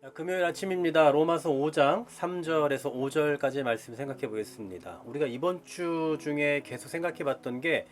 금요일 아침입니다. 로마서 5장 3절에서 5절까지 말씀 생각해 보겠습니다. 우리가 이번 주 중에 계속 생각해 봤던 게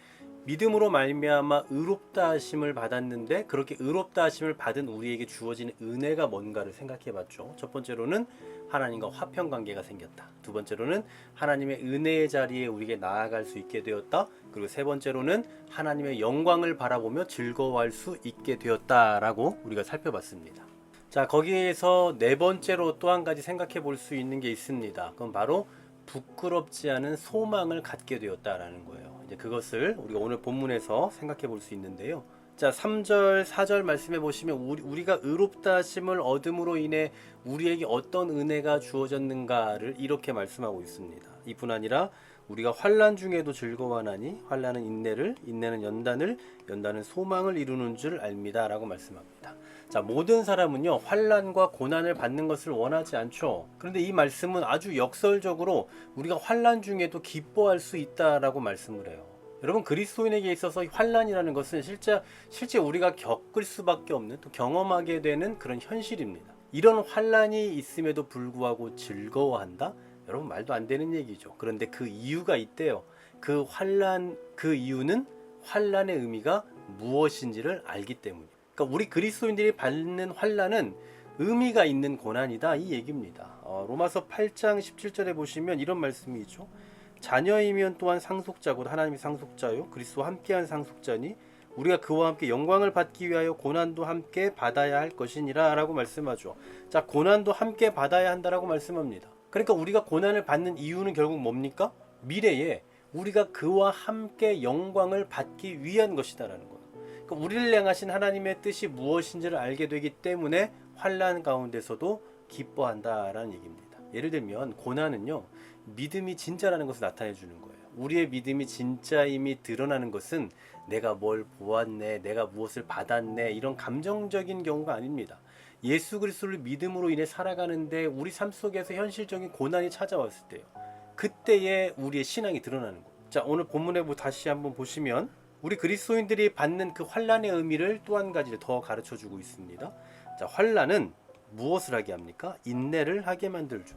믿음으로 말미암아 의롭다 하심을 받았는데 그렇게 의롭다 하심을 받은 우리에게 주어진 은혜가 뭔가를 생각해 봤죠. 첫 번째로는 하나님과 화평 관계가 생겼다. 두 번째로는 하나님의 은혜의 자리에 우리에게 나아갈 수 있게 되었다. 그리고 세 번째로는 하나님의 영광을 바라보며 즐거워할 수 있게 되었다라고 우리가 살펴봤습니다. 자, 거기에서 네 번째로 또 한 가지 생각해 볼 수 있는 게 있습니다. 그건 바로 부끄럽지 않은 소망을 갖게 되었다라는 거예요. 이제 그것을 우리가 오늘 본문에서 생각해 볼 수 있는데요. 자, 3절, 4절 말씀해 보시면 우리가 의롭다 하심을 얻음으로 인해 우리에게 어떤 은혜가 주어졌는가를 이렇게 말씀하고 있습니다. 이뿐 아니라 우리가 환난 중에도 즐거워하나니 환난은 인내를, 인내는 연단을, 연단은 소망을 이루는 줄 압니다라고 말씀합니다. 자, 모든 사람은요 환난과 고난을 받는 것을 원하지 않죠. 그런데 이 말씀은 아주 역설적으로 우리가 환난 중에도 기뻐할 수 있다라고 말씀을 해요. 여러분, 그리스도인에게 있어서 환난이라는 것은 실제 우리가 겪을 수밖에 없는, 또 경험하게 되는 그런 현실입니다. 이런 환난이 있음에도 불구하고 즐거워한다? 여러분, 말도 안 되는 얘기죠. 그런데 그 이유가 있대요. 그 이유는 환난의 의미가 무엇인지를 알기 때문이에요. 그러니까 우리 그리스도인들이 받는 환난은 의미가 있는 고난이다, 이 얘기입니다. 로마서 8장 17절에 보시면 이런 말씀이 있죠. 자녀이면 또한 상속자고, 하나님이 상속자요 그리스도와 함께한 상속자니 우리가 그와 함께 영광을 받기 위하여 고난도 함께 받아야 할 것이니라 라고 말씀하죠. 자, 고난도 함께 받아야 한다라고 말씀합니다. 그러니까 우리가 고난을 받는 이유는 결국 뭡니까? 미래에 우리가 그와 함께 영광을 받기 위한 것이다라는 거예요. 그러니까 우리를 향하신 하나님의 뜻이 무엇인지를 알게 되기 때문에 환난 가운데서도 기뻐한다라는 얘기입니다. 예를 들면 고난은요 믿음이 진짜라는 것을 나타내 주는 거예요. 우리의 믿음이 진짜임이 드러나는 것은 내가 뭘 보았네, 내가 무엇을 받았네, 이런 감정적인 경우가 아닙니다. 예수 그리스도를 믿음으로 인해 살아가는데 우리 삶 속에서 현실적인 고난이 찾아왔을 때요, 그때에 우리의 신앙이 드러나는 거예요. 자, 오늘 본문에 다시 한번 보시면 우리 그리스도인들이 받는 그 환난의 의미를 또 한 가지 더 가르쳐 주고 있습니다. 자, 환난은 무엇을 하게 합니까? 인내를 하게 만들죠.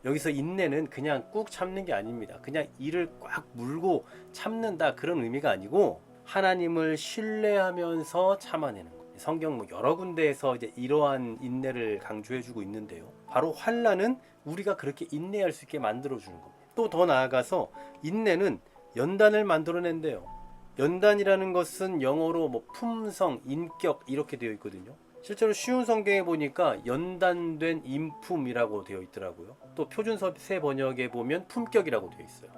여기서 인내는 그냥 꾹 참는 게 아닙니다. 그냥 이를 꽉 물고 참는다, 그런 의미가 아니고 하나님을 신뢰하면서 참아내는 거예요. 성경 여러 군데에서 이제 이러한 인내를 강조해주고 있는데요. 바로 환난은 우리가 그렇게 인내할 수 있게 만들어주는 겁니다. 또 더 나아가서 인내는 연단을 만들어낸대요. 연단이라는 것은 영어로 품성, 인격 이렇게 되어 있거든요. 실제로 쉬운 성경에 보니까 연단된 인품이라고 되어 있더라고요. 또 표준세 번역에 보면 품격이라고 되어 있어요.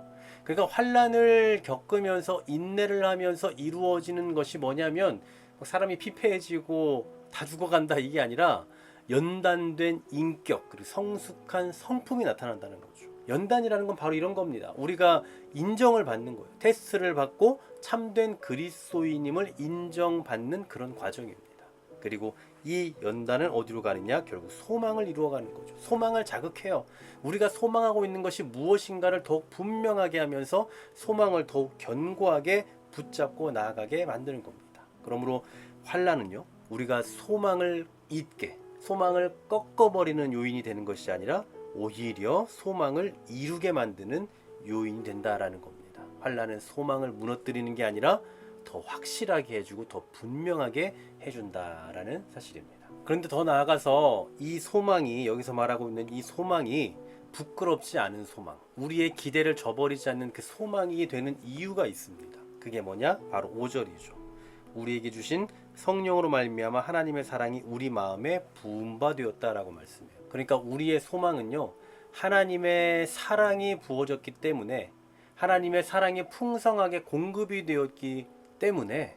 그러니까 환난을 겪으면서 인내를 하면서 이루어지는 것이 뭐냐면 사람이 피폐해지고 다 죽어간다, 이게 아니라 연단된 인격, 그리고 성숙한 성품이 나타난다는 거죠. 연단이라는 건 바로 이런 겁니다. 우리가 인정을 받는 거예요. 테스트를 받고 참된 그리스도인임을 인정받는 그런 과정입니다. 그리고 이 연단은 어디로 가느냐? 결국 소망을 이루어가는 거죠. 소망을 자극해요. 우리가 소망하고 있는 것이 무엇인가를 더욱 분명하게 하면서 소망을 더욱 견고하게 붙잡고 나아가게 만드는 겁니다. 그러므로 환난은요, 우리가 소망을 잊게, 소망을 꺾어버리는 요인이 되는 것이 아니라 오히려 소망을 이루게 만드는 요인이 된다라는 겁니다. 환난은 소망을 무너뜨리는 게 아니라 더 확실하게 해주고 더 분명하게 해준다라는 사실입니다. 그런데 더 나아가서 이 소망이, 여기서 말하고 있는 이 소망이 부끄럽지 않은 소망, 우리의 기대를 저버리지 않는 그 소망이 되는 이유가 있습니다. 그게 뭐냐? 바로 5절이죠. 우리에게 주신 성령으로 말미암아 하나님의 사랑이 우리 마음에 부음바 되었다라고 말씀해요. 그러니까 우리의 소망은요, 하나님의 사랑이 부어졌기 때문에, 하나님의 사랑이 풍성하게 공급이 되었기 때문에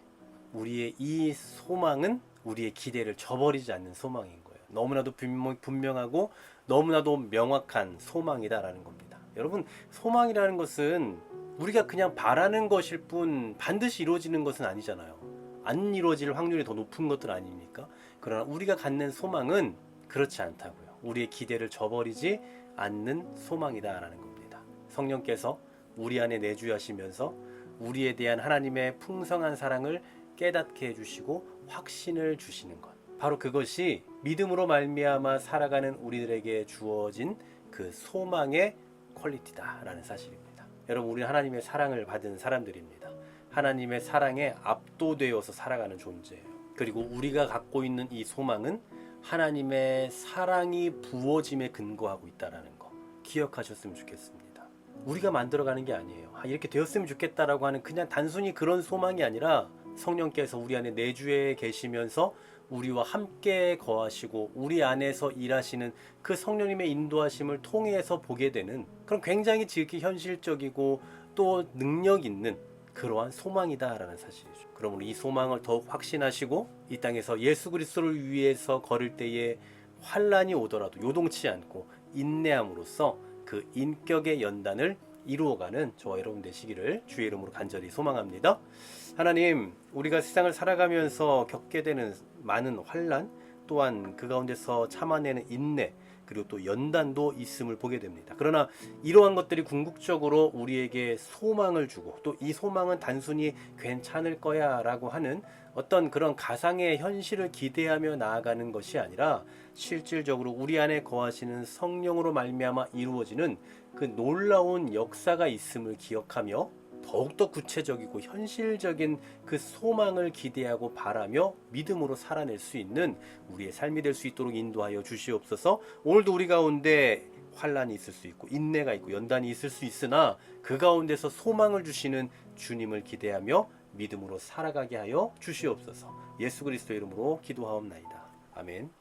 우리의 이 소망은 우리의 기대를 저버리지 않는 소망인 거예요. 너무나도 분명하고 너무나도 명확한 소망이다라는 겁니다. 여러분, 소망이라는 것은 우리가 그냥 바라는 것일 뿐 반드시 이루어지는 것은 아니잖아요. 안 이루어질 확률이 더 높은 것들 아닙니까? 그러나 우리가 갖는 소망은 그렇지 않다고요. 우리의 기대를 저버리지 않는 소망이다라는 겁니다. 성령께서 우리 안에 내주하시면서 우리에 대한 하나님의 풍성한 사랑을 깨닫게 해주시고 확신을 주시는 것, 바로 그것이 믿음으로 말미암아 살아가는 우리들에게 주어진 그 소망의 퀄리티다라는 사실입니다. 여러분, 우리는 하나님의 사랑을 받은 사람들입니다. 하나님의 사랑에 압도되어서 살아가는 존재예요. 그리고 우리가 갖고 있는 이 소망은 하나님의 사랑이 부어짐에 근거하고 있다는 거 기억하셨으면 좋겠습니다. 우리가 만들어가는 게 아니에요. 이렇게 되었으면 좋겠다라고 하는 그냥 단순히 그런 소망이 아니라 성령께서 우리 안에 내주에 계시면서 우리와 함께 거하시고 우리 안에서 일하시는 그 성령님의 인도하심을 통해서 보게 되는 그런 굉장히 지극히 현실적이고 또 능력 있는 그러한 소망이다라는 사실이죠. 그러므로 이 소망을 더욱 확신하시고 이 땅에서 예수 그리스도를 위해서 걸을 때에 환난이 오더라도 요동치 않고 인내함으로써 그 인격의 연단을 이루어가는 저와 여러분 되시기를 주의 이름으로 간절히 소망합니다. 하나님, 우리가 세상을 살아가면서 겪게 되는 많은 환난, 또한 그 가운데서 참아내는 인내, 그리고 또 연단도 있음을 보게 됩니다. 그러나 이러한 것들이 궁극적으로 우리에게 소망을 주고 또 이 소망은 단순히 괜찮을 거야 라고 하는 어떤 그런 가상의 현실을 기대하며 나아가는 것이 아니라 실질적으로 우리 안에 거하시는 성령으로 말미암아 이루어지는 그 놀라운 역사가 있음을 기억하며 더욱더 구체적이고 현실적인 그 소망을 기대하고 바라며 믿음으로 살아낼 수 있는 우리의 삶이 될 수 있도록 인도하여 주시옵소서. 오늘도 우리 가운데 환난이 있을 수 있고 인내가 있고 연단이 있을 수 있으나 그 가운데서 소망을 주시는 주님을 기대하며 믿음으로 살아가게 하여 주시옵소서. 예수 그리스도 이름으로 기도하옵나이다. 아멘.